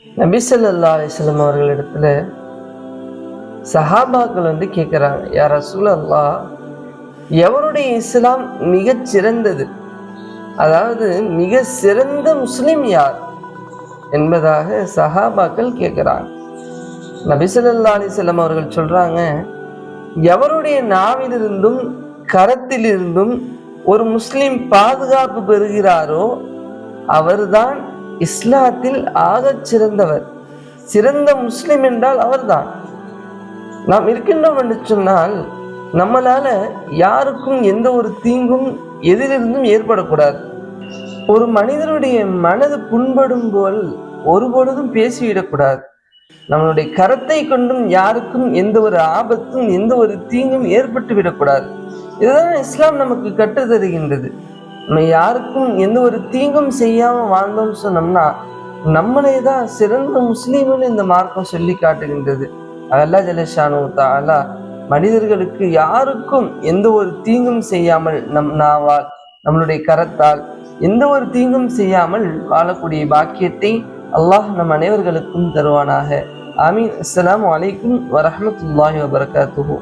நபி ஸல்லல்லாஹு அலைஹி வஸல்லம் அவர்களிடத்துல சஹாபாக்கள் கேட்கிறாங்க, யா ரசூலல்லாஹ், எவருடைய இஸ்லாம் மிகச் சிறந்தது, அதாவது மிக சிறந்த முஸ்லிம் யார் என்பதாக சஹாபாக்கள் கேட்கிறாங்க. நபி ஸல்லல்லாஹு அலைஹி வஸல்லம் அவர்கள் சொல்றாங்க, எவருடைய நாவிலிருந்தும் கரத்திலிருந்தும் ஒரு முஸ்லிம் பாதுகாப்பு பெறுகிறாரோ அவர்தான் இஸ்லாத்தில் ஆகச் சிறந்தவர். சிறந்த முஸ்லிம் என்றால் அவர்தான். நாம் இருக்கின்றோம் என்று சொன்னால் நம்மளால யாருக்கும் எந்த ஒரு தீங்கும் எதிலிருந்தும் ஏற்படக்கூடாது. ஒரு மனிதனுடைய மனது புண்படும் போல் ஒருபொழுதும் பேசிவிடக்கூடாது. நம்மளுடைய கரத்தை கொண்டும் யாருக்கும் எந்த ஒரு ஆபத்தும் எந்த ஒரு தீங்கும் ஏற்பட்டு விடக்கூடாது. இதுதான் இஸ்லாம் நமக்கு கற்று தருகின்றது. நம்ம யாருக்கும் எந்த ஒரு தீங்கும் செய்யாம வாழ்ந்தோம் சொன்னோம்னா நம்மளே தான் சிறந்த முஸ்லீம்னு இந்த மார்க்கம் சொல்லி காட்டுகின்றது. அல்லாஹ் ஜல்ல ஷானஹு தஆலா மனிதர்களுக்கு யாருக்கும் எந்த ஒரு தீங்கும் செய்யாமல் நம் நாவால் நம்மளுடைய கரத்தால் எந்த ஒரு தீங்கும் செய்யாமல் வாழக்கூடிய பாக்கியத்தை அல்லாஹ் நம் அனைவர்களுக்கும் தருவானாக. ஆமீன். அஸ்ஸலாமு அலைக்கும் வரஹ்மத்துல்லாஹி வபரகாத்துஹு.